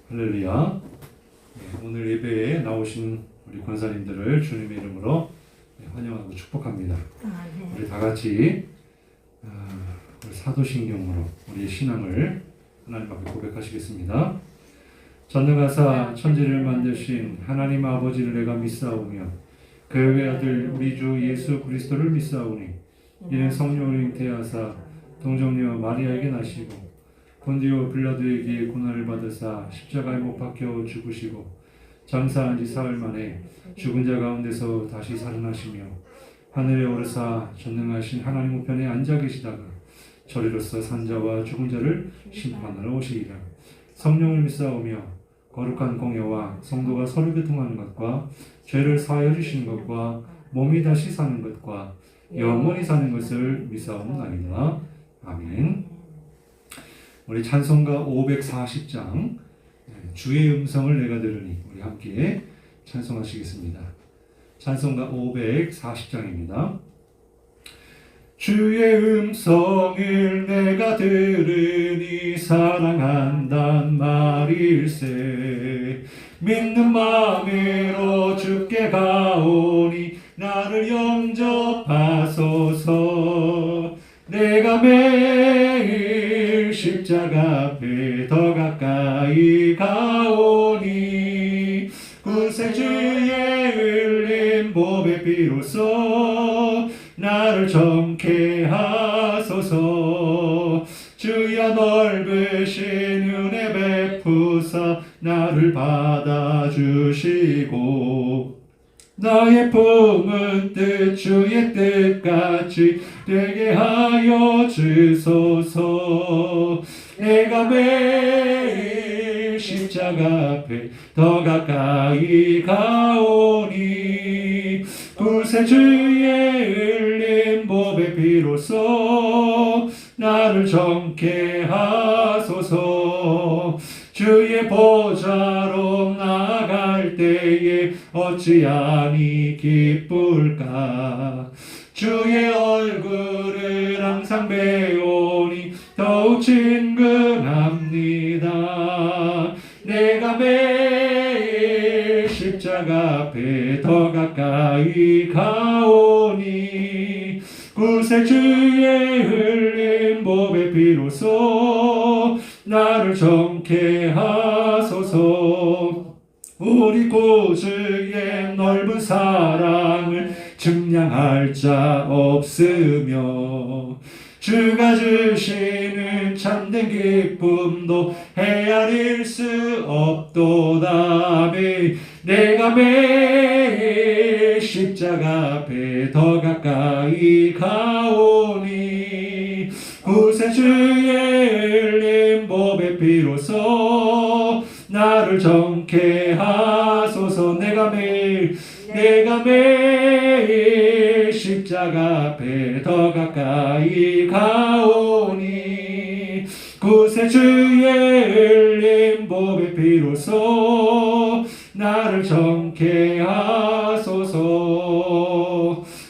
할렐루야. 오늘 예배에 나오신 우리 권사님들을 주님의 이름으로 환영하고 축복합니다. 우리 다 같이 우리 사도신경으로 우리의 신앙을 하나님 앞에 고백하시겠습니다. 전능하사 천지를 만드신 하나님 아버지를 내가 믿사오며 그의 아들 우리 주 예수 그리스도를 믿사오니 이는 성령을 잉태하사 동정녀 마리아에게 나시고 본디오 빌라도에게 고난을 받으사 십자가에 못 박혀 죽으시고 장사한 지 사흘 만에 죽은 자 가운데서 다시 살아나시며 하늘에 오르사 전능하신 하나님 우편에 앉아 계시다가 저리로서 산자와 죽은 자를 심판하러 오시리라. 성령을 믿사오며 거룩한 공예와 성도가 서로 교통하는 것과 죄를 사하여 주시는 것과 몸이 다시 사는 것과 영원히 사는 것을 믿사옵나이다. 아멘. 우리 찬송가 540장 주의 음성을 내가 들으니 우리 함께 찬송하시겠습니다. 찬송가 540장입니다. 주의 음성을 내가 들으니 사랑한단 말일세. 믿는 마음으로 주께 가오니 나를 영접하소서. 내가 매일 십자가 앞에 더 가까이 가오니 구세주의 흘린 보배 피로써 나를 정케 하소서. 주여 넓으신 은혜 베푸사 나를 받아주시고 나의 품은 뜻 주의 뜻같이 되게 하여 주소서. 내가 매일 십자가 앞에 더 가까이 가오니 구세주의 흘린 보배 피로써 나를 정케 하소서. 주의 보좌로 나아갈 때에 어찌하니 기쁠까. 주의 얼굴을 항상 배우니 더욱 친근합니다. 내가 매일 십자가 앞에 더 가까이 가오니 구세주의 흘린 보배 피로써 나를 정케 하소서. 우리 구주의 넓은 사랑을 증량할 자 없으며 주가 주시는 참된 기쁨도 헤아릴 수 없도다. 내가 매일 십자가 앞에 더 가까이 가오니 구세주의 흘린 보배 피로써 나를 정케 하소서. 내가 매일 십자가 앞에 더 가까이 가오니 구세주의 흘린 보배 피로써 나를 정케 하소서.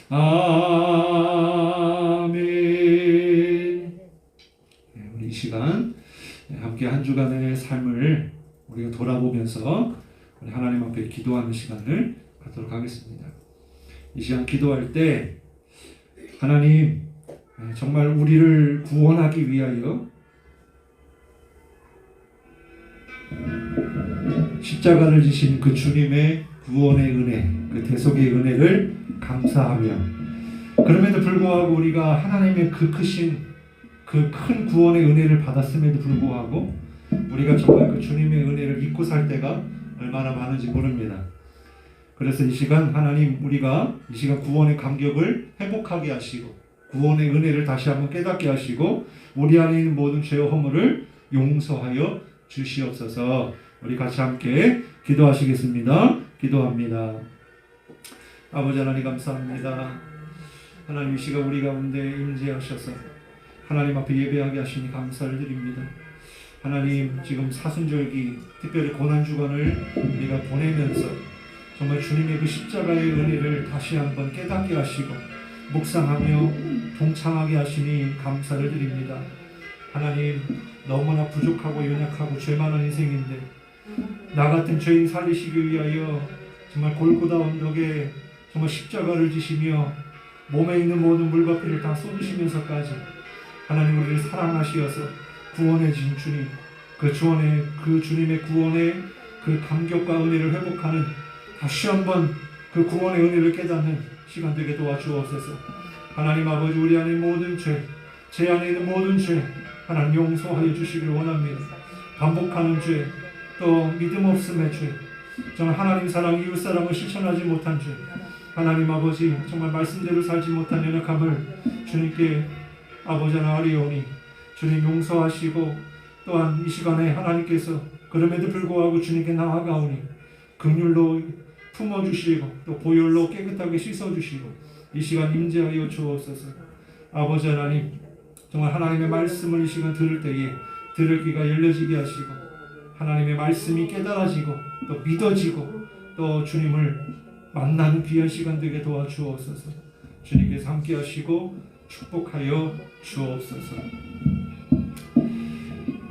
아멘. 우리 이 시간 함께 한 주간의 삶을 우리가 돌아보면서 우리 하나님 앞에 기도하는 시간을 갖도록 하겠습니다. 이 시간 기도할 때 하나님 정말 우리를 구원하기 위하여 십자가를 지신 그 주님의 구원의 은혜, 그 대속의 은혜를 감사하며 그럼에도 불구하고 우리가 하나님의 그 크신 그 큰 구원의 은혜를 받았음에도 불구하고 우리가 정말 그 주님의 은혜를 잊고 살 때가 얼마나 많은지 모릅니다. 그래서 이 시간 하나님 우리가 이 시간 구원의 감격을 회복하게 하시고 구원의 은혜를 다시 한번 깨닫게 하시고 우리 안에 있는 모든 죄와 허물을 용서하여 주시옵소서. 우리 같이 함께 기도하시겠습니다. 기도합니다. 아버지 하나님 감사합니다. 하나님 이 시간 우리 가운데 임재하셔서 하나님 앞에 예배하게 하시니 감사를 드립니다. 하나님 지금 사순절기 특별히 고난주간을 우리가 보내면서 정말 주님의 그 십자가의 은혜를 다시 한번 깨닫게 하시고 묵상하며 동참하게 하시니 감사를 드립니다. 하나님 너무나 부족하고 연약하고 죄 많은 인생인데 나 같은 죄인 살리시기 위하여 정말 골고다 언덕에 정말 십자가를 지시며 몸에 있는 모든 물과 피를 다 쏟으시면서까지 하나님 우리를 사랑하시어서 구원해 주신 주님, 그 주님의 구원의 그 감격과 은혜를 회복하는 다시 한번 그 구원의 은혜를 깨닫는 시간 되게 도와주옵소서. 하나님 아버지 우리 안에 모든 제 안에 있는 모든 죄 하나님 용서하여 주시길 원합니다. 반복하는 죄, 또 믿음 없음의 죄, 정말 하나님 사랑, 이웃 사랑을 실천하지 못한 죄, 하나님 아버지 정말 말씀대로 살지 못한 연약함을 주님께 아버지 하나 아뢰오니 주님 용서하시고 또한 이 시간에 하나님께서 그럼에도 불구하고 주님께 나아가오니 긍휼로 품어주시고 또 보혈로 깨끗하게 씻어주시고 이 시간 임재하여 주옵소서. 아버지 하나님 정말 하나님의 말씀을 이 시간 들을 때에 들을 귀가 열려지게 하시고 하나님의 말씀이 깨달아지고 또 믿어지고 또 주님을 만나는 귀한 시간 되게 도와주옵소서. 주님께서 함께 하시고 축복하여 주옵소서.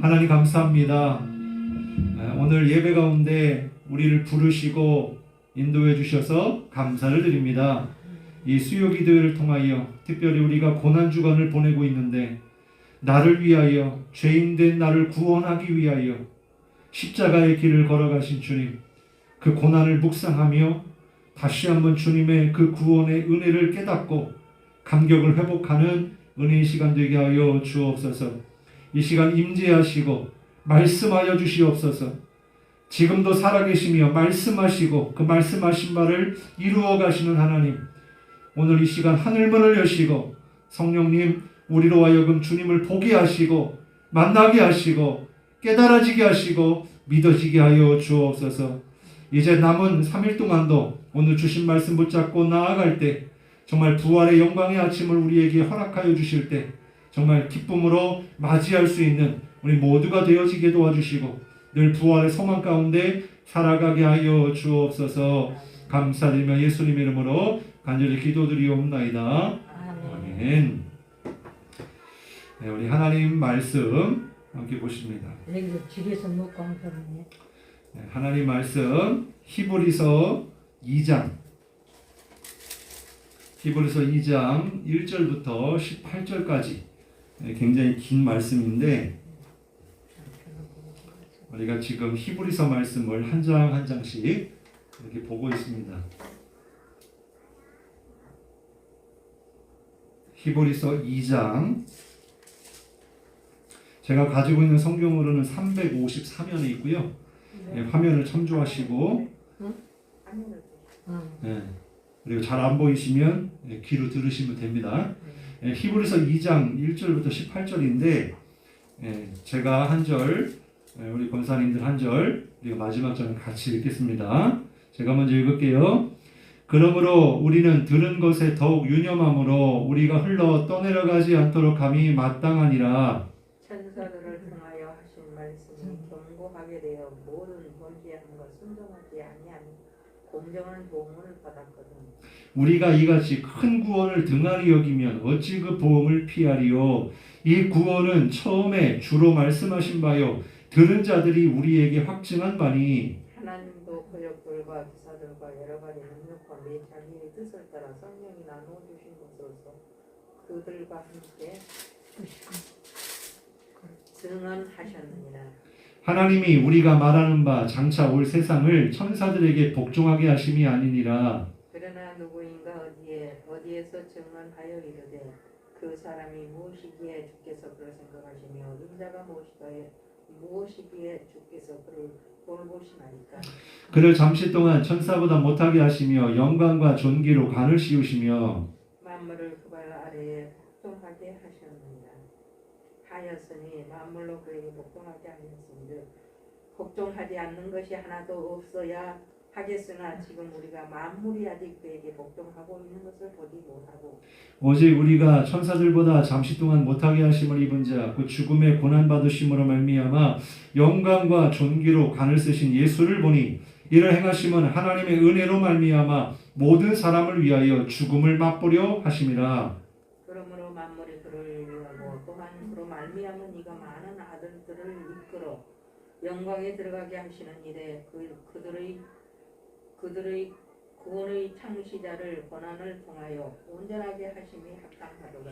하나님 감사합니다. 오늘 예배 가운데 우리를 부르시고 인도해 주셔서 감사를 드립니다. 이 수요 기도회를 통하여 특별히 우리가 고난 주간을 보내고 있는데 나를 위하여 죄인된 나를 구원하기 위하여 십자가의 길을 걸어가신 주님, 그 고난을 묵상하며 다시 한번 주님의 그 구원의 은혜를 깨닫고 감격을 회복하는 은혜의 시간 되게 하여 주옵소서. 이 시간 임재하시고 말씀하여 주시옵소서. 지금도 살아계시며 말씀하시고 그 말씀하신 바를 이루어 가시는 하나님, 오늘 이 시간 하늘문을 여시고 성령님 우리로 하여금 주님을 보게 하시고 만나게 하시고 깨달아지게 하시고 믿어지게 하여 주옵소서. 이제 남은 3일 동안도 오늘 주신 말씀 붙잡고 나아갈 때 정말 부활의 영광의 아침을 우리에게 허락하여 주실 때 정말 기쁨으로 맞이할 수 있는 우리 모두가 되어지게 도와주시고 늘 부활의 소망 가운데 살아가게 하여 주옵소서. 감사드리며 예수님의 이름으로 간절히 기도드리옵나이다. 아멘. 네, 우리 하나님 말씀 함께 보십니다. 집에서 먹고 한 사람이네. 네, 하나님 말씀 히브리서 2장 1절부터 18절까지 굉장히 긴 말씀인데 우리가 지금 히브리서 말씀을 한 장 한 장씩 이렇게 보고 있습니다. 히브리서 2장 제가 가지고 있는 성경으로는 354면에 있고요. 네, 화면을 참조하시고 네, 그리고 잘 안 보이시면 귀로 들으시면 됩니다. 히브리서 2장 1절부터 18절인데 제가 한 절, 우리 권사님들 한 절, 그리고 마지막 절은 같이 읽겠습니다. 제가 먼저 읽을게요. 그러므로 우리는 들은 것에 더욱 유념함으로 우리가 흘러 떠내려가지 않도록 함이 마땅하니라. 천사들을 통하여 하신 말씀이 견고하게 되어 모든 범죄함과 순종하지 아니하니 공정한 보응을 받았거든. 우리가 이같이 큰 구원을 등한히 여기면 어찌 그 보응을 피하리요. 이 구원은 처음에 주로 말씀하신 바요 들은 자들이 우리에게 확증한 바니 하나님도 거역들과 기사들과 여러 가지 능력과 매 자기의 뜻을 따라 성령이 나누어 주신 것으로서 그들과 함께 증언하셨느니라. 하나님이 우리가 말하는 바 장차 올 세상을 천사들에게 복종하게 하심이 아니니라. 그러나 누구인가 어디에서 증언하여 이르되 그 사람이 무엇이기에 주께서 그를 생각하시며 인자가 무엇이기에 주께서 그를 돌보시나이까. 그를 잠시 동안 천사보다 못하게 하시며 영광과 존귀로 관을 씌우시며 만물을 그 발 아래에 복종하게 하였으니 만물로 그에게 복종하게 하였은즉 복종하지 않는 것이 하나도 없어야 하겠으나 지금 우리가 만물이 아직 그에게 복종하고 있는 것을 보지 못하고 오직 우리가 천사들보다 잠시 동안 못하게 하심을 입은 자 그 죽음의 고난 받으심으로 말미암아 영광과 존귀로 관을 쓰신 예수를 보니 이를 행하심은 하나님의 은혜로 말미암아 모든 사람을 위하여 죽음을 맛보려 하심이라. 그러므로 만물이 그를 위하고 또한 그로 말미암아 말미암아 네가 많은 아들들을 이끌어 영광에 들어가게 하시는 일에 그들의 구원의 창시자를 고난을 통하여 온전하게 하심이 합당하도다.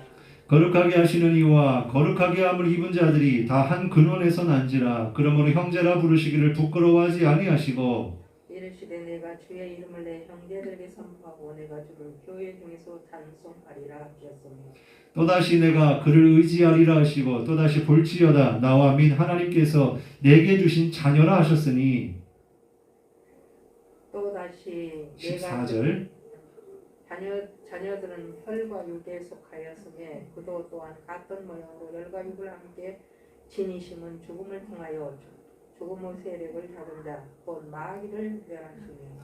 거룩하게 하시는 이와 거룩하게 함을 입은 자들이 다 한 근원에서 난지라. 그러므로 형제라 부르시기를 부끄러워하지 아니하시고 이르시되 내가 주의 이름을 내 형제들에게 선포하고 내가 주를 교회 중에서 찬송하리라 하셨으며 또다시 내가 그를 의지하리라 하시고 또다시 볼지어다 나와 민 하나님께서 내게 주신 자녀라 하셨으니. 또다시 내가 14절 자녀들은 혈과 육에 속하였으며 그도 또한 같은 모양으로 혈과 육을 함께 지니심은 죽음을 통하여 죽음의 세력을 잡은 자 곧 마귀를 멸하시며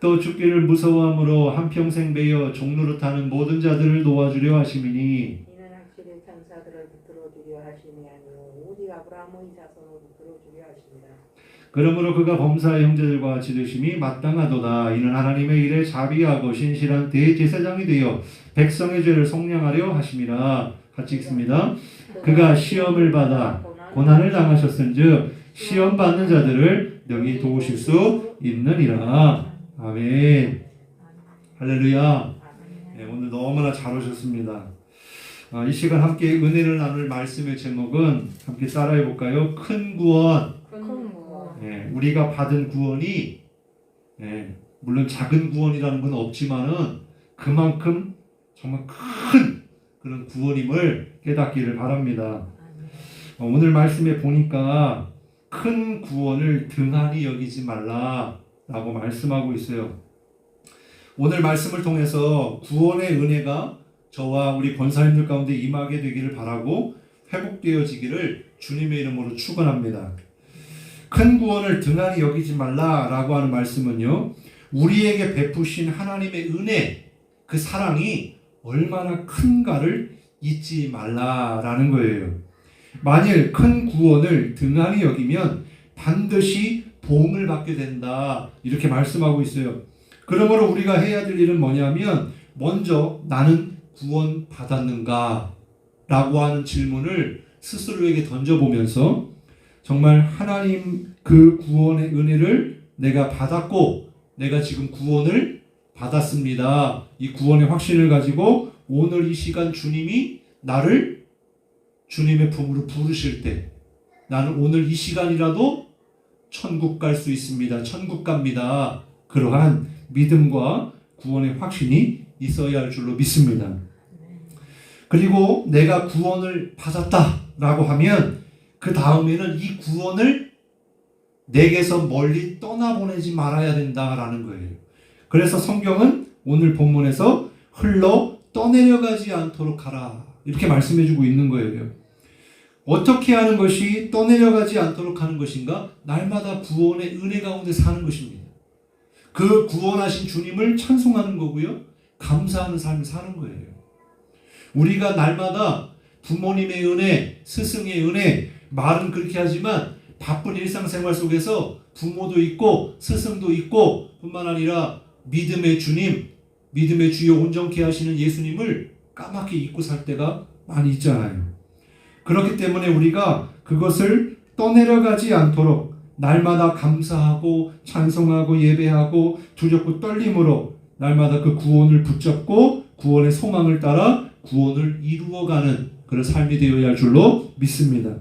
또 죽기를 무서워함으로 한평생 매여 종노릇하는 모든 자들을 도와주려 하심이니. 이는 확실히 천사들을 붙들어 주려 하심이 아니요 오직 아브라함의 자손을 붙들어 주려 하십니다. 그러므로 그가 범사의 형제들과 같이 되심이 마땅하도다. 이는 하나님의 일에 자비하고 신실한 대제사장이 되어 백성의 죄를 속량하려 하심이라. 같이 읽습니다. 그가 시험을 받아 고난을 당하셨은즉 시험 받는 자들을 능히 도우실 수 있느니라. 아멘. 할렐루야. 네, 오늘 너무나 잘 오셨습니다. 이 시간 함께 은혜를 나눌 말씀의 제목은 함께 따라해 볼까요? 큰 구원. 네, 우리가 받은 구원이 물론 작은 구원이라는 건 없지만은 그만큼 정말 큰 그런 구원임을 깨닫기를 바랍니다. 오늘 말씀에 보니까 큰 구원을 등한히 여기지 말라라고 말씀하고 있어요. 오늘 말씀을 통해서 구원의 은혜가 저와 우리 권사님들 가운데 임하게 되기를 바라고 회복되어지기를 주님의 이름으로 축원합니다. 큰 구원을 등한히 여기지 말라라고 하는 말씀은요, 우리에게 베푸신 하나님의 은혜, 그 사랑이 얼마나 큰가를 잊지 말라라는 거예요. 만일 큰 구원을 등한히 여기면 반드시 보응을 받게 된다, 이렇게 말씀하고 있어요. 그러므로 우리가 해야 될 일은 뭐냐면 먼저 나는 구원 받았는가? 라고 하는 질문을 스스로에게 던져보면서 정말 하나님 그 구원의 은혜를 내가 받았고 내가 지금 구원을 받았습니다. 이 구원의 확신을 가지고 오늘 이 시간 주님이 나를 주님의 품으로 부르실 때 나는 오늘 이 시간이라도 천국 갈 수 있습니다. 천국 갑니다. 그러한 믿음과 구원의 확신이 있어야 할 줄로 믿습니다. 그리고 내가 구원을 받았다라고 하면 그 다음에는 이 구원을 내게서 멀리 떠나보내지 말아야 된다라는 거예요. 그래서 성경은 오늘 본문에서 흘러 떠내려가지 않도록 하라, 이렇게 말씀해주고 있는 거예요. 어떻게 하는 것이 떠내려가지 않도록 하는 것인가? 날마다 구원의 은혜 가운데 사는 것입니다. 그 구원하신 주님을 찬송하는 거고요, 감사하는 삶을 사는 거예요. 우리가 날마다 부모님의 은혜, 스승의 은혜, 말은 그렇게 하지만 바쁜 일상생활 속에서 부모도 있고 스승도 있고 뿐만 아니라 믿음의 주님, 믿음의 주여 온전케 하시는 예수님을 까맣게 잊고 살 때가 많이 있잖아요. 그렇기 때문에 우리가 그것을 떠내려가지 않도록 날마다 감사하고 찬송하고 예배하고 두렵고 떨림으로 날마다 그 구원을 붙잡고 구원의 소망을 따라 구원을 이루어가는 그런 삶이 되어야 할 줄로 믿습니다.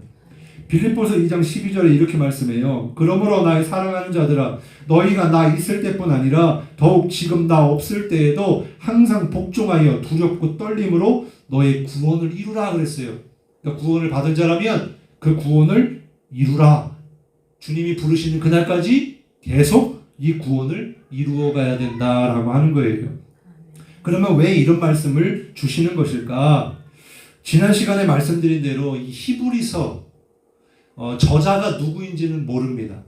빌립보서 2장 12절에 이렇게 말씀해요. 그러므로 나의 사랑하는 자들아, 너희가 나 있을 때뿐 아니라 더욱 지금 나 없을 때에도 항상 복종하여 두렵고 떨림으로 너의 구원을 이루라 그랬어요. 그러니까 구원을 받은 자라면 그 구원을 이루라. 주님이 부르시는 그날까지 계속 이 구원을 이루어 가야 된다라고 하는 거예요. 그러면 왜 이런 말씀을 주시는 것일까? 지난 시간에 말씀드린 대로 이 히브리서 저자가 누구인지는 모릅니다.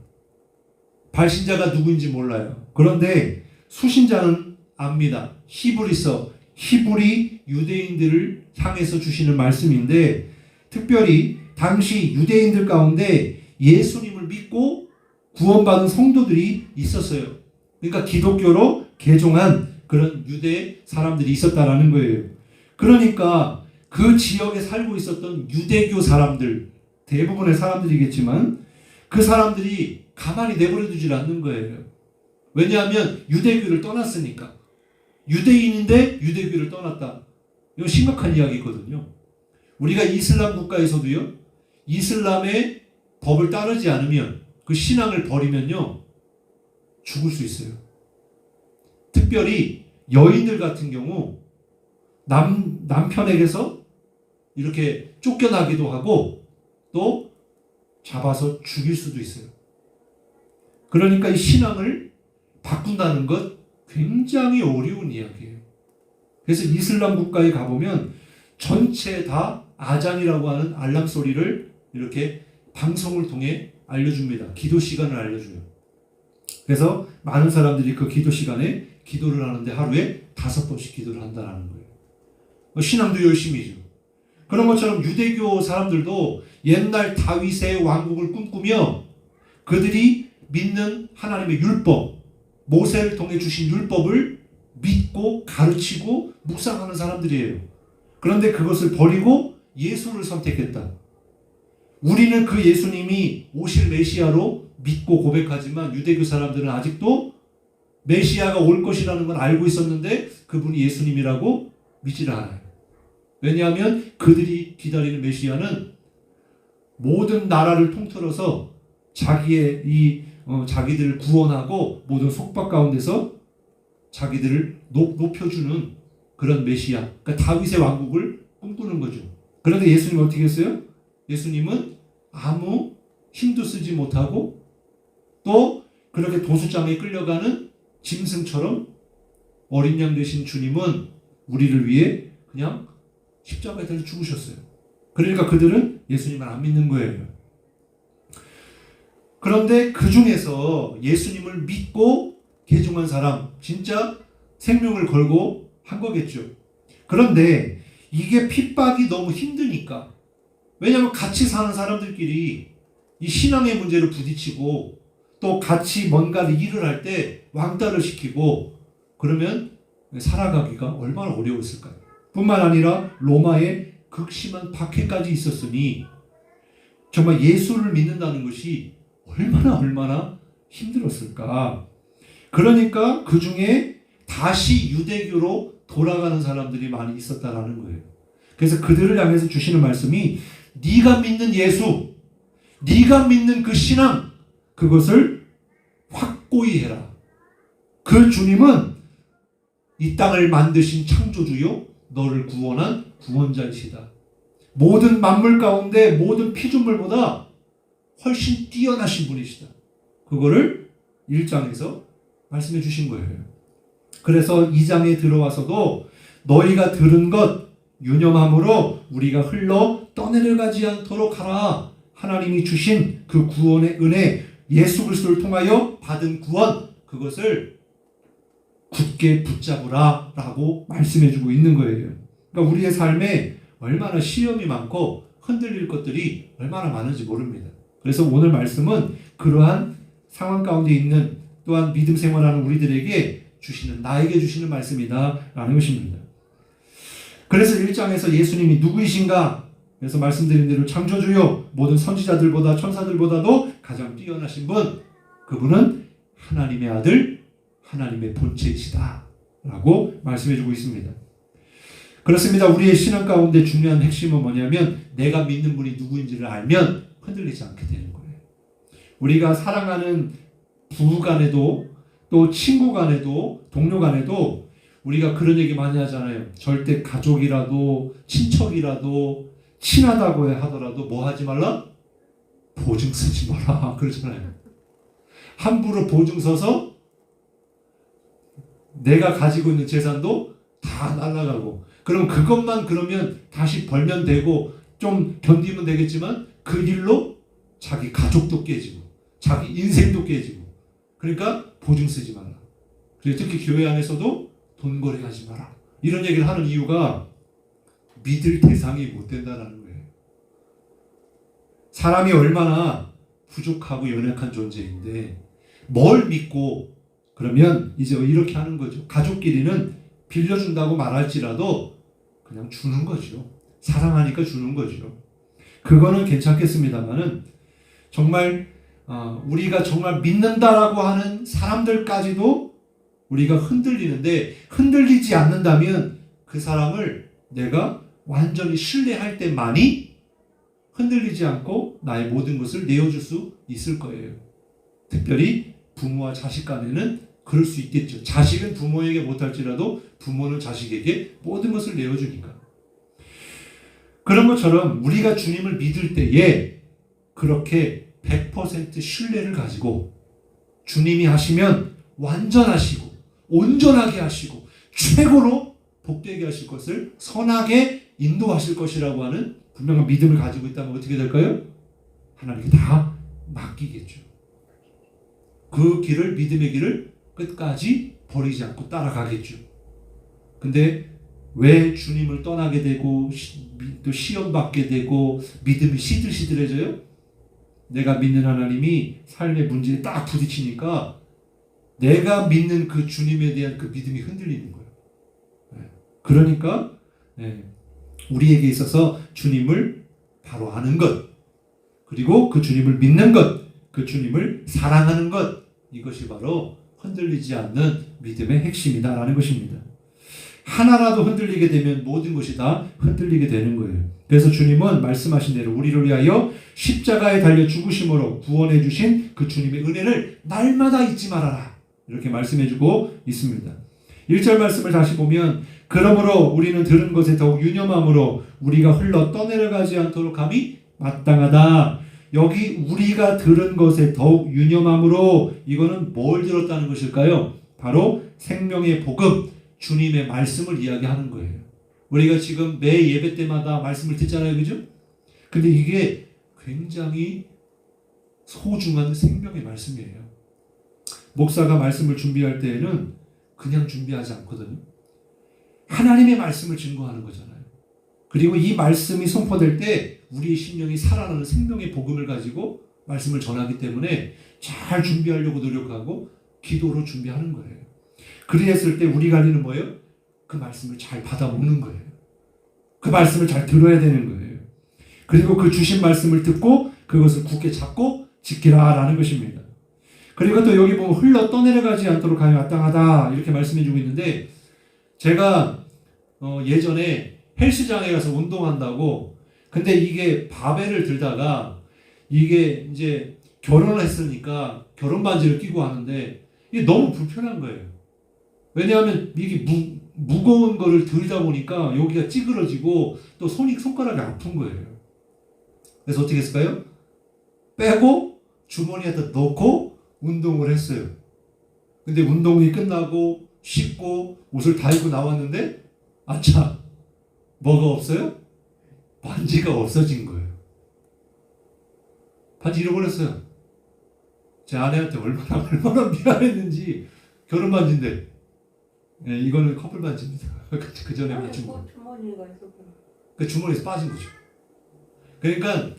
발신자가 누구인지 몰라요. 그런데 수신자는 압니다. 히브리서, 히브리 유대인들을 향해서 주시는 말씀인데, 특별히 당시 유대인들 가운데 예수님을 믿고 구원받은 성도들이 있었어요. 그러니까 기독교로 개종한 그런 유대 사람들이 있었다라는 거예요. 그러니까 그 지역에 살고 있었던 유대교 사람들, 대부분의 사람들이겠지만 그 사람들이 가만히 내버려 두질 않는 거예요. 왜냐하면 유대교를 떠났으니까. 유대인인데 유대교를 떠났다. 이건 심각한 이야기거든요. 우리가 이슬람 국가에서도요, 이슬람의 법을 따르지 않으면, 그 신앙을 버리면요, 죽을 수 있어요. 특별히 여인들 같은 경우 남편에게서 이렇게 쫓겨나기도 하고 또 잡아서 죽일 수도 있어요. 그러니까 이 신앙을 바꾼다는 것 굉장히 어려운 이야기예요. 그래서 이슬람 국가에 가보면 전체 다 아잔이라고 하는 알람 소리를 이렇게 방송을 통해 알려줍니다. 기도 시간을 알려줘요. 그래서 많은 사람들이 그 기도 시간에 기도를 하는데 하루에 5번씩 기도를 한다는 거예요. 신앙도 열심히죠. 그런 것처럼 유대교 사람들도 옛날 다윗의 왕국을 꿈꾸며 그들이 믿는 하나님의 율법, 모세를 통해 주신 율법을 믿고 가르치고 묵상하는 사람들이에요. 그런데 그것을 버리고 예수를 선택했다. 우리는 그 예수님이 오실 메시아로 믿고 고백하지만 유대교 사람들은 아직도 메시아가 올 것이라는 걸 알고 있었는데 그분이 예수님이라고 믿지를 않아요. 왜냐하면 그들이 기다리는 메시아는 모든 나라를 통틀어서 자기들을 구원하고 모든 속박 가운데서 자기들을 높여주는 그런 메시아, 그러니까 다윗의 왕국을 꿈꾸는 거죠. 그런데 예수님은 어떻게 했어요? 예수님은 아무 힘도 쓰지 못하고 또 그렇게 도수장에 끌려가는 짐승처럼 어린 양 되신 주님은 우리를 위해 그냥 십자가에 달려 죽으셨어요. 그러니까 그들은 예수님을 안 믿는 거예요. 그런데 그 중에서 예수님을 믿고 개종한 사람, 진짜 생명을 걸고 한 거겠죠. 그런데 이게 핍박이 너무 힘드니까, 왜냐하면 같이 사는 사람들끼리 이 신앙의 문제를 부딪히고 또 같이 뭔가를 일을 할 때 왕따를 시키고 그러면 살아가기가 얼마나 어려웠을까요? 뿐만 아니라 로마에 극심한 박해까지 있었으니 정말 예수를 믿는다는 것이 얼마나 힘들었을까. 그러니까 그 중에 다시 유대교로 돌아가는 사람들이 많이 있었다라는 거예요. 그래서 그들을 향해서 주시는 말씀이 네가 믿는 예수, 네가 믿는 그 신앙, 그것을 확고히 해라. 그 주님은 이 땅을 만드신 창조주요 너를 구원한 구원자이시다. 모든 만물 가운데 모든 피조물보다 훨씬 뛰어나신 분이시다. 그거를 1장에서 말씀해 주신 거예요. 그래서 2장에 들어와서도 너희가 들은 것 유념함으로 우리가 흘러 떠내려가지 않도록 하라. 하나님이 주신 그 구원의 은혜, 예수 그리스도를 통하여 받은 구원, 그것을 굳게 붙잡으라 라고 말씀해 주고 있는 거예요. 그러니까 우리의 삶에 얼마나 시험이 많고 흔들릴 것들이 얼마나 많은지 모릅니다. 그래서 오늘 말씀은 그러한 상황 가운데 있는 또한 믿음 생활하는 우리들에게 나에게 주시는 말씀이다 라는 것입니다. 그래서 1장에서 예수님이 누구이신가? 그래서 말씀드린 대로 창조주요 모든 선지자들보다 천사들보다도 가장 뛰어나신 분, 그분은 하나님의 아들, 하나님의 본체이시다 라고 말씀해 주고 있습니다. 그렇습니다. 우리의 신앙 가운데 중요한 핵심은 뭐냐면 내가 믿는 분이 누구인지를 알면 흔들리지 않게 되는 거예요. 우리가 사랑하는 부부 간에도 또 친구 간에도 동료 간에도 우리가 그런 얘기 많이 하잖아요. 절대 가족이라도 친척이라도 친하다고 하더라도 뭐 하지 말라? 보증 쓰지 마라 그러잖아요. 함부로 보증 서서 내가 가지고 있는 재산도 다 날아가고, 그럼 그것만 그러면 다시 벌면 되고 좀 견디면 되겠지만 그 일로 자기 가족도 깨지고 자기 인생도 깨지고, 그러니까 보증 쓰지 마라. 그래서 특히 교회 안에서도 돈 거래하지 마라 이런 얘기를 하는 이유가 믿을 대상이 못 된다는 거예요. 사람이 얼마나 부족하고 연약한 존재인데 뭘 믿고, 그러면 이제 이렇게 하는 거죠. 가족끼리는 빌려준다고 말할지라도 그냥 주는 거죠. 사랑하니까 주는 거죠. 그거는 괜찮겠습니다만은 정말 우리가 정말 믿는다라고 하는 사람들까지도 우리가 흔들리는데, 흔들리지 않는다면 그 사람을 내가 완전히 신뢰할 때만이 흔들리지 않고 나의 모든 것을 내어줄 수 있을 거예요. 특별히 부모와 자식 간에는 그럴 수 있겠죠. 자식은 부모에게 못할지라도 부모는 자식에게 모든 것을 내어주니까. 그런 것처럼 우리가 주님을 믿을 때에 그렇게 100% 신뢰를 가지고 주님이 하시면 완전하시고 온전하게 하시고 최고로 복되게 하실 것을 선하게 인도하실 것이라고 하는 분명한 믿음을 가지고 있다면 어떻게 될까요? 하나님께 다 맡기겠죠. 그 길을, 믿음의 길을 끝까지 버리지 않고 따라가겠죠. 근데 왜 주님을 떠나게 되고 또 시험받게 되고 믿음이 시들시들해져요? 내가 믿는 하나님이 삶의 문제에 딱 부딪히니까 내가 믿는 그 주님에 대한 그 믿음이 흔들리는 거예요. 그러니까 우리에게 있어서 주님을 바로 아는 것, 그리고 그 주님을 믿는 것, 그 주님을 사랑하는 것, 이것이 바로 흔들리지 않는 믿음의 핵심이다라는 것입니다. 하나라도 흔들리게 되면 모든 것이 다 흔들리게 되는 거예요. 그래서 주님은 말씀하신 대로 우리를 위하여 십자가에 달려 죽으심으로 구원해 주신 그 주님의 은혜를 날마다 잊지 말아라, 이렇게 말씀해 주고 있습니다. 1절 말씀을 다시 보면, 그러므로 우리는 들은 것에 더욱 유념함으로 우리가 흘러 떠내려가지 않도록 함이 마땅하다. 여기 우리가 들은 것에 더욱 유념함으로, 이거는 뭘 들었다는 것일까요? 바로 생명의 복음, 주님의 말씀을 이야기하는 거예요. 우리가 지금 매 예배 때마다 말씀을 듣잖아요, 그죠? 근데 이게 굉장히 소중한 생명의 말씀이에요. 목사가 말씀을 준비할 때에는 그냥 준비하지 않거든요. 하나님의 말씀을 증거하는 거잖아요. 그리고 이 말씀이 선포될 때 우리의 심령이 살아나는 생명의 복음을 가지고 말씀을 전하기 때문에 잘 준비하려고 노력하고 기도로 준비하는 거예요. 그랬을 때 우리 관리는 뭐예요? 그 말씀을 잘 받아먹는 거예요. 그 말씀을 잘 들어야 되는 거예요. 그리고 그 주신 말씀을 듣고 그것을 굳게 잡고 지키라라는 것입니다. 그리고 또 여기 보면 흘러 떠내려가지 않도록 하여 마땅하다, 이렇게 말씀해 주고 있는데, 제가 예전에 헬스장에 가서 운동한다고, 근데 이게 바벨을 들다가 이게 이제 결혼을 했으니까 결혼 반지를 끼고 하는데 이게 너무 불편한 거예요. 왜냐하면 이게 무거운 거를 들다 보니까 여기가 찌그러지고 또 손가락이 아픈 거예요. 그래서 어떻게 했을까요? 빼고 주머니에다 넣고 운동을 했어요. 근데 운동이 끝나고 씻고 옷을 다 입고 나왔는데, 아차, 뭐가 없어요? 반지가 없어진 거예요. 반지 잃어버렸어요. 제 아내한테 얼마나 미안했는지. 결혼 반지인데, 이거는 커플 반지입니다. 그 전에 맞춘 거. 주머니가 있었구나. 그 주머니에서 빠진 거죠. 그러니까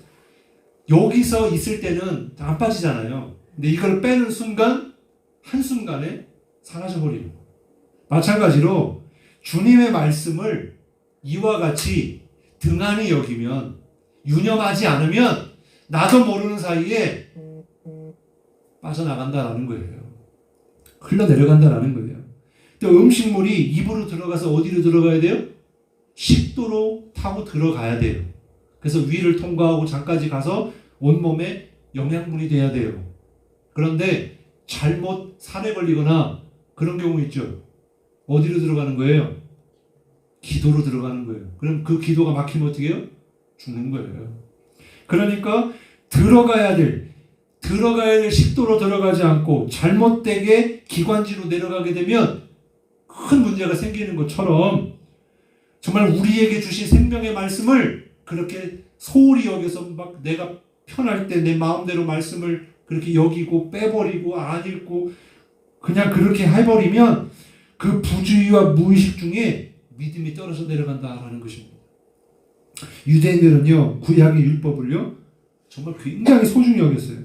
여기서 있을 때는 안 빠지잖아요. 근데 이걸 빼는 순간, 한순간에 사라져 버리는 거예요. 마찬가지로 주님의 말씀을 이와 같이 등한히 여기면, 유념하지 않으면 나도 모르는 사이에 빠져나간다라는 거예요. 흘러내려간다라는 거예요. 또 음식물이 입으로 들어가서 어디로 들어가야 돼요? 식도로 타고 들어가야 돼요. 그래서 위를 통과하고 장까지 가서 온몸에 영양분이 돼야 돼요. 그런데 잘못 살에 걸리거나 그런 경우 있죠. 어디로 들어가는 거예요? 기도로 들어가는 거예요. 그럼 그 기도가 막히면 어떻게 해요? 죽는 거예요. 그러니까 들어가야 될 식도로 들어가지 않고 잘못되게 기관지로 내려가게 되면 큰 문제가 생기는 것처럼, 정말 우리에게 주신 생명의 말씀을 그렇게 소홀히 여겨서 막 내가 편할 때 내 마음대로 말씀을 그렇게 여기고 빼버리고 안 읽고 그냥 그렇게 해버리면 그 부주의와 무의식 중에 믿음이 떨어져 내려간다라는 것입니다. 유대인들은요, 구약의 율법을요 정말 굉장히 소중히 여겼어요.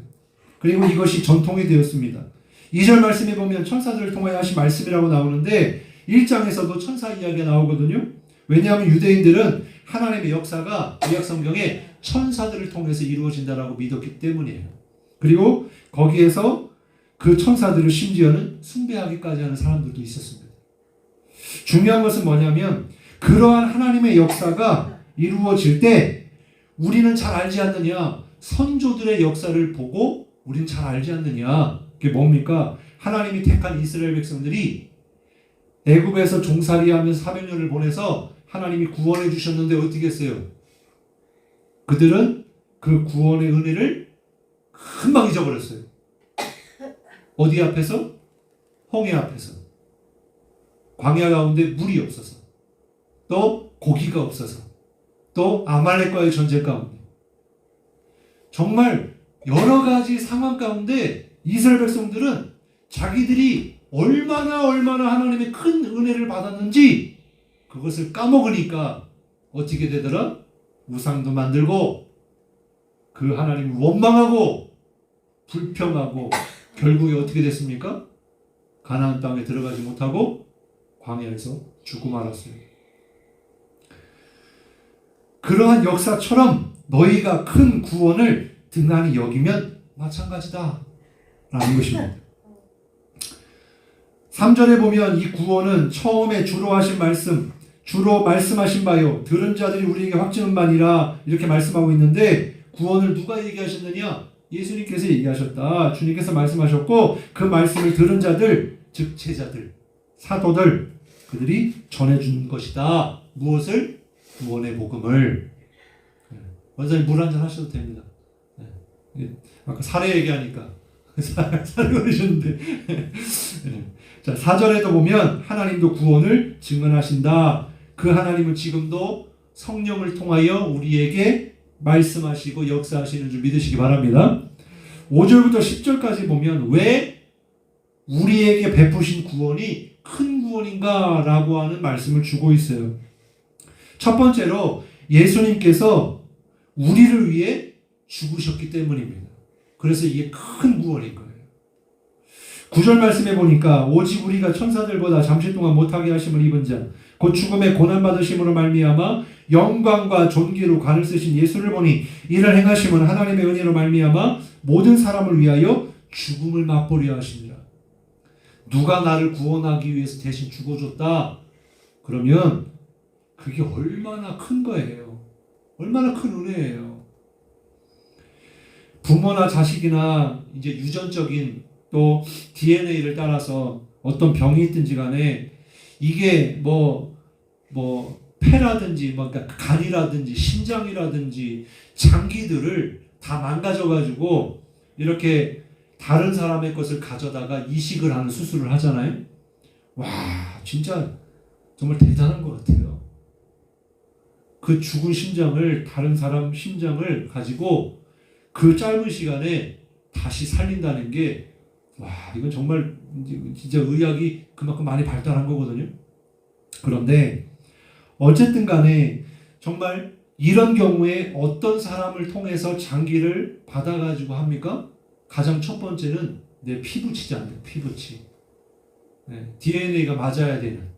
그리고 이것이 전통이 되었습니다. 2절 말씀에 보면 천사들을 통하여 하신 말씀이라고 나오는데 1장에서도 천사 이야기가 나오거든요. 왜냐하면 유대인들은 하나님의 역사가 구약 성경에 천사들을 통해서 이루어진다라고 믿었기 때문이에요. 그리고 거기에서 그 천사들을 심지어는 숭배하기까지 하는 사람들도 있었습니다. 중요한 것은 뭐냐면 그러한 하나님의 역사가 이루어질 때 우리는 잘 알지 않느냐? 선조들의 역사를 보고 우리는 잘 알지 않느냐? 그게 뭡니까? 하나님이 택한 이스라엘 백성들이 애굽에서 종살이하면서 400년을 보내서 하나님이 구원해 주셨는데 어떻게 했어요? 그들은 그 구원의 은혜를 금방 잊어버렸어요. 어디 앞에서? 홍해 앞에서. 광야 가운데 물이 없어서. 또 고기가 없어서. 또 아말렉과의 전쟁 가운데. 정말 여러 가지 상황 가운데 이스라엘 백성들은 자기들이 얼마나 하나님의 큰 은혜를 받았는지 그것을 까먹으니까 어떻게 되더라? 우상도 만들고 그 하나님을 원망하고 불평하고 결국에 어떻게 됐습니까? 가나안 땅에 들어가지 못하고 광야에서 죽고 말았어요. 그러한 역사처럼 너희가 큰 구원을 등한히 여기면 마찬가지다 라는 것입니다. 3절에 보면 이 구원은 처음에 주로 하신 말씀, 주로 말씀하신 바요 들은 자들이 우리에게 확증한 바니라 이렇게 말씀하고 있는데 구원을 누가 얘기하셨느냐? 예수님께서 얘기하셨다. 주님께서 말씀하셨고 그 말씀을 들은 자들, 즉 제자들, 사도들 그들이 전해준 것이다. 무엇을? 구원의 복음을. 원장님 물 한잔 하셔도 됩니다. 아까 사례 얘기하니까 사례 걸으셨는데 자 4절에도 보면 하나님도 구원을 증언하신다. 그 하나님은 지금도 성령을 통하여 우리에게 말씀하시고 역사하시는 줄 믿으시기 바랍니다. 5절부터 10절까지 보면 왜 우리에게 베푸신 구원이 큰 구원인가 라고 하는 말씀을 주고 있어요. 첫 번째로 예수님께서 우리를 위해 죽으셨기 때문입니다. 그래서 이게 큰 구원인 거예요. 9절 말씀에 보니까 오직 우리가 천사들보다 잠시 동안 못하게 하심을 입은 자 곧 죽음의 고난받으심으로 말미암아 영광과 존귀로 관을 쓰신 예수를 보니 이를 행하심은 하나님의 은혜로 말미암아 모든 사람을 위하여 죽음을 맛보려 하십니다. 누가 나를 구원하기 위해서 대신 죽어줬다? 그러면 그게 얼마나 큰 거예요. 얼마나 큰 은혜예요. 부모나 자식이나 이제 유전적인 또 DNA를 따라서 어떤 병이 있든지 간에 이게 폐라든지 그러니까 간이라든지 심장이라든지 장기들을 다 망가져가지고 이렇게 다른 사람의 것을 가져다가 이식을 하는 수술을 하잖아요. 와, 진짜 정말 대단한 것 같아요. 그 죽은 심장을 다른 사람 심장을 가지고 그 짧은 시간에 다시 살린다는 게 와, 이건 정말 진짜 의학이 그만큼 많이 발달한 거거든요. 그런데 어쨌든 간에 정말 이런 경우에 어떤 사람을 통해서 장기를 받아가지고 합니까? 가장 첫 번째는 내 피부치지 않나요? 피부치. 네, DNA가 맞아야 되는.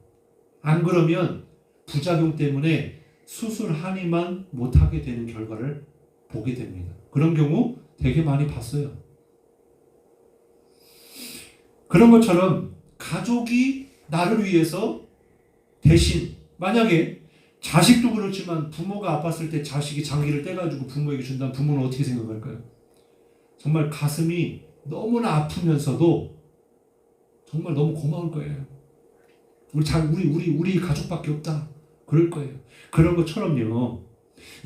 안 그러면 부작용 때문에 수술 한의만 못하게 되는 결과를 보게 됩니다. 그런 경우 되게 많이 봤어요. 그런 것처럼 가족이 나를 위해서 대신 만약에 자식도 그렇지만 부모가 아팠을 때 자식이 장기를 떼가지고 부모에게 준다면 부모는 어떻게 생각할까요? 정말 가슴이 너무나 아프면서도 정말 너무 고마울 거예요. 우리 가족밖에 없다. 그럴 거예요. 그런 것처럼요.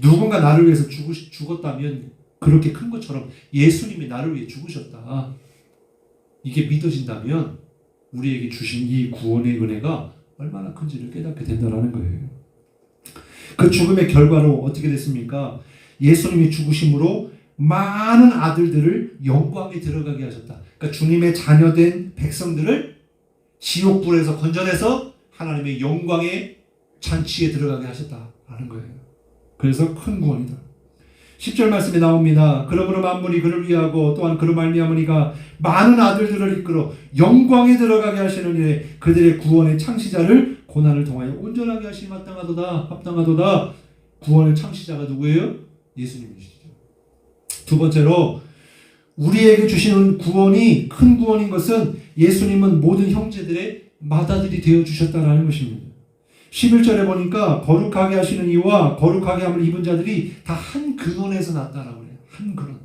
누군가 나를 위해서 죽었다면 그렇게 큰 것처럼 예수님이 나를 위해 죽으셨다. 이게 믿어진다면 우리에게 주신 이 구원의 은혜가 얼마나 큰지를 깨닫게 된다는 거예요. 그 죽음의 결과로 어떻게 됐습니까? 예수님이 죽으심으로 많은 아들들을 영광에 들어가게 하셨다. 그러니까 주님의 자녀된 백성들을 지옥불에서 건져내서 하나님의 영광의 잔치에 들어가게 하셨다라는 거예요. 그래서 큰 구원이다. 10절 말씀에 나옵니다. 그러므로 만물이 그를 위하고 또한 그로 말미암으니가 많은 아들들을 이끌어 영광에 들어가게 하시는 이에 그들의 구원의 창시자를 고난을 통하여 온전하게 하시니 합당하도다. 구원의 창시자가 누구예요? 예수님이시죠. 두 번째로 우리에게 주시는 구원이 큰 구원인 것은 예수님은 모든 형제들의 맏아들이 되어주셨다는 것입니다. 11절에 보니까 거룩하게 하시는 이와 거룩하게 함을 입은 자들이 다 한 근원에서 났다라고 그래요. 한 근원.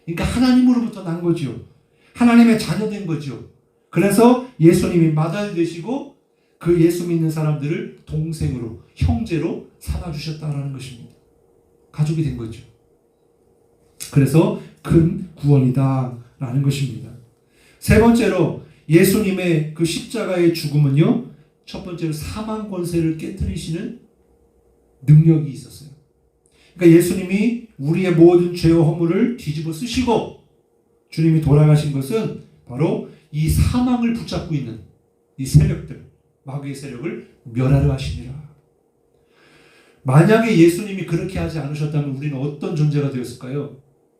그러니까 하나님으로부터 난 거죠. 하나님의 자녀된 거죠. 그래서 예수님이 맏아들 되시고 그 예수 믿는 사람들을 동생으로, 형제로 삼아주셨다라는 것입니다. 가족이 된 거죠. 그래서 큰 구원이다라는 것입니다. 세 번째로 예수님의 그 십자가의 죽음은요, 첫 번째로 사망 권세를 깨뜨리시는 능력이 있었어요. 그러니까 예수님이 우리의 모든 죄와 허물을 뒤집어 쓰시고 주님이 돌아가신 것은 바로 이 사망을 붙잡고 있는 이 세력들, 마귀의 세력을 멸하려 하시니라. 만약에 예수님이 그렇게 하지 않으셨다면 우리는 어떤 존재가 되었을까요?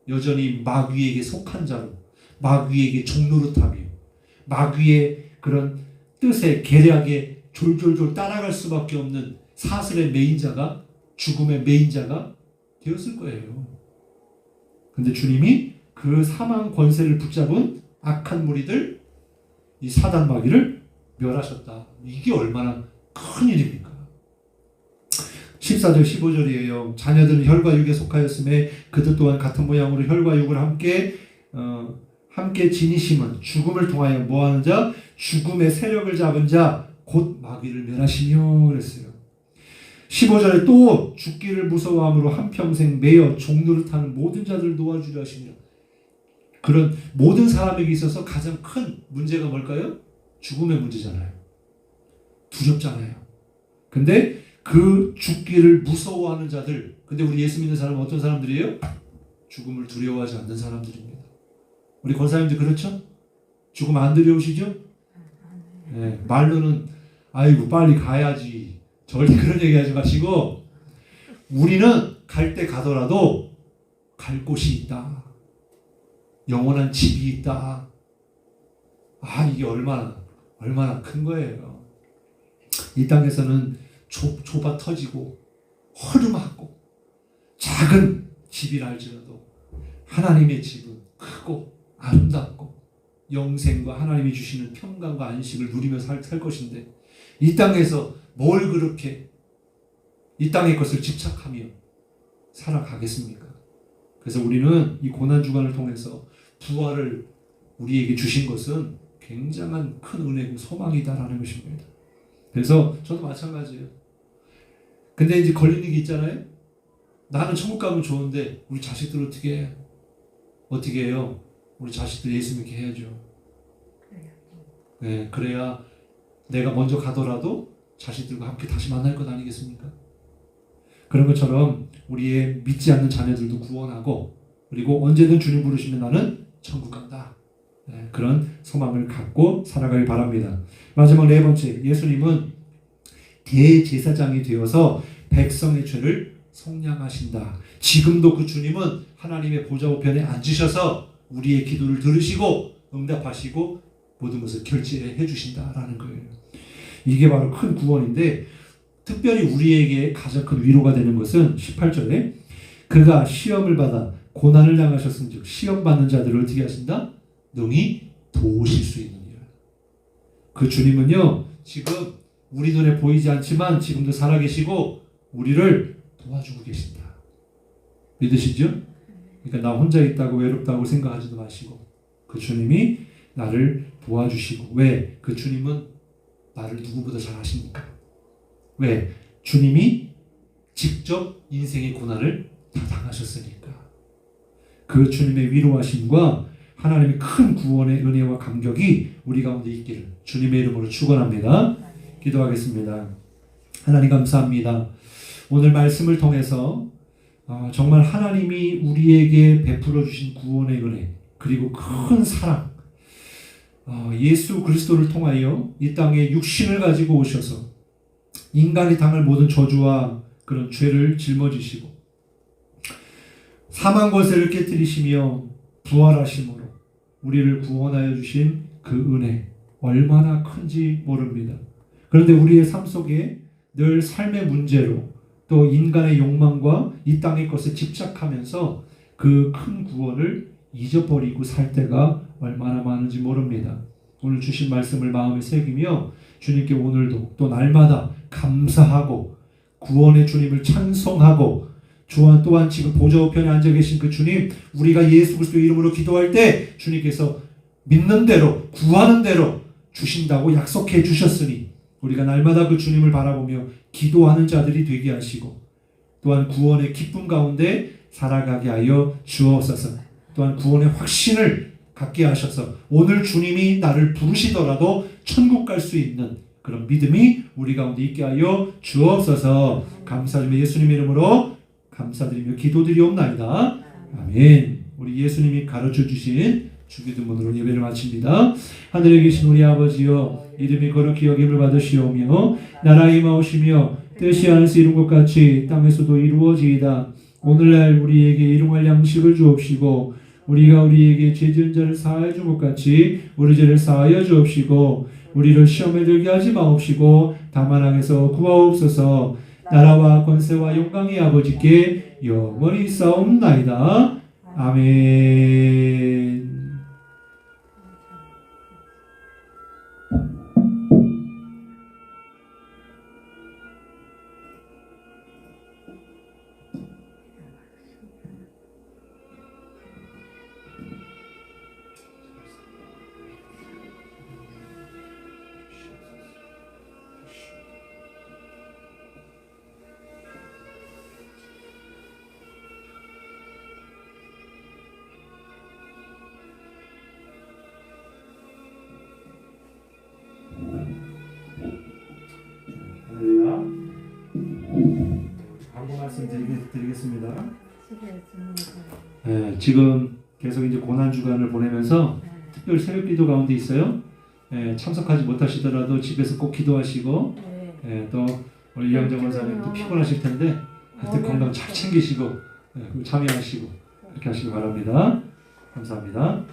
여전히 마귀에게 속한 자로, 마귀에게 종노릇하며 마귀의 그런 뜻에 계략에 졸졸졸 따라갈 수밖에 없는 사슬의 메인자가, 죽음의 메인자가 되었을 거예요. 근데 주님이 그 사망 권세를 붙잡은 악한 무리들, 이 사단 마귀를 멸하셨다. 이게 얼마나 큰 일입니까? 14절 15절이에요. 자녀들은 혈과 육에 속하였음에 그들 또한 같은 모양으로 혈과 육을 함께 지니심은 죽음을 통하여 뭐하는 자? 죽음의 세력을 잡은 자 곧 마귀를 멸하시며 그랬어요. 15절에 또 죽기를 무서워함으로 한평생 매여 종노릇하는 모든 자들을 놓아주려 하시니라. 그런 모든 사람에게 있어서 가장 큰 문제가 뭘까요? 죽음의 문제잖아요. 두렵잖아요. 근데 그 죽기를 무서워하는 자들, 근데 우리 예수 믿는 사람은 어떤 사람들이에요? 죽음을 두려워하지 않는 사람들입니다. 우리 권사님들 그렇죠? 죽음 안 두려우시죠? 네, 말로는 아이고 빨리 가야지, 절대 그런 얘기 하지 마시고 우리는 갈 때 가더라도 갈 곳이 있다. 영원한 집이 있다. 아, 이게 얼마나 큰 거예요. 이 땅에서는 좁아 터지고 허름하고 작은 집이라 할지라도 하나님의 집은 크고 아름답고 영생과 하나님이 주시는 평강과 안식을 누리며 살 것인데, 이 땅에서 뭘 그렇게 이 땅의 것을 집착하며 살아가겠습니까? 그래서 우리는 이 고난주간을 통해서 부활을 우리에게 주신 것은 굉장한 큰 은혜고 소망이다라는 것입니다. 그래서 저도 마찬가지예요. 근데 이제 걸리는 게 있잖아요. 나는 천국 가면 좋은데 우리 자식들 어떻게 해요? 우리 자식들 예수 믿게 해야죠. 네, 그래야 내가 먼저 가더라도 자식들과 함께 다시 만날 것 아니겠습니까? 그런 것처럼 우리의 믿지 않는 자녀들도 구원하고, 그리고 언제든 주님 부르시면 나는 천국 간다. 네, 그런 소망을 갖고 살아가길 바랍니다. 마지막 네 번째, 예수님은 대제사장이 되어서 백성의 죄를 속량하신다. 지금도 그 주님은 하나님의 보좌 우편에 앉으셔서 우리의 기도를 들으시고 응답하시고 모든 것을 결제해 주신다라는 거예요. 이게 바로 큰 구원인데, 특별히 우리에게 가장 큰 위로가 되는 것은 18절에 그가 시험을 받아 고난을 당하셨은즉 시험 받는 자들을 어떻게 하신다? 능히 도우실 수 있느니라. 그 주님은요, 지금 우리 눈에 보이지 않지만 지금도 살아계시고 우리를 도와주고 계신다. 믿으시죠? 그러니까 나 혼자 있다고 외롭다고 생각하지도 마시고 그 주님이 나를 도와주시고, 왜? 그 주님은 나를 누구보다 잘 아십니까? 왜? 주님이 직접 인생의 고난을 다 당하셨으니까. 그 주님의 위로하심과 하나님의 큰 구원의 은혜와 감격이 우리 가운데 있기를 주님의 이름으로 축원합니다. 기도하겠습니다. 하나님 감사합니다. 오늘 말씀을 통해서 정말 하나님이 우리에게 베풀어 주신 구원의 은혜, 그리고 큰 사랑, 예수 그리스도를 통하여 이 땅에 육신을 가지고 오셔서 인간이 당할 모든 저주와 그런 죄를 짊어지시고 사망 권세를 깨뜨리시며 부활하심으로 우리를 구원하여 주신 그 은혜 얼마나 큰지 모릅니다. 그런데 우리의 삶 속에 늘 삶의 문제로 또 인간의 욕망과 이 땅의 것에 집착하면서 그 큰 구원을 잊어버리고 살 때가 얼마나 많은지 모릅니다. 오늘 주신 말씀을 마음에 새기며 주님께 오늘도 또 날마다 감사하고 구원의 주님을 찬송하고 또한 지금 보좌 우편에 앉아 계신 그 주님, 우리가 예수 그리스도의 이름으로 기도할 때 주님께서 믿는 대로 구하는 대로 주신다고 약속해 주셨으니 우리가 날마다 그 주님을 바라보며 기도하는 자들이 되게 하시고 또한 구원의 기쁨 가운데 살아가게 하여 주옵소서. 또한 구원의 확신을 갖게 하셔서 오늘 주님이 나를 부르시더라도 천국 갈 수 있는 그런 믿음이 우리 가운데 있게 하여 주옵소서. 감사드리며 예수님 이름으로 감사드리며 기도드리옵나이다. 아멘. 우리 예수님이 가르쳐 주신 주기도문으로 예배를 마칩니다. 하늘에 계신 우리 아버지여, 이름이 거룩히 여김을 받으시오며 나라가 임하오시며 뜻이 하늘에서 이룬 것 같이 땅에서도 이루어지이다. 오늘날 우리에게 일용할 양식을 주옵시고 우리가 우리에게 죄 지은 자를 사하여 준 것 같이 우리 죄를 사하여 주옵시고 우리를 시험에 들게 하지 마옵시고 다만 악에서 구하옵소서. 나라와 권세와 영광이 아버지께 영원히 싸움나이다. 아멘. 할렐루야. 광고 말씀 드리겠습니다. 수고했습니다. 지금 계속 이제 고난 주간을 보내면서 특별 새벽기도 가운데 있어요. 참석하지 못하시더라도 집에서 꼭 기도하시고 또 우리 이양정 원사님도 피곤하실 텐데 하여튼 건강 잘 챙기시고 참여하시고 이렇게 하시기 바랍니다. 감사합니다.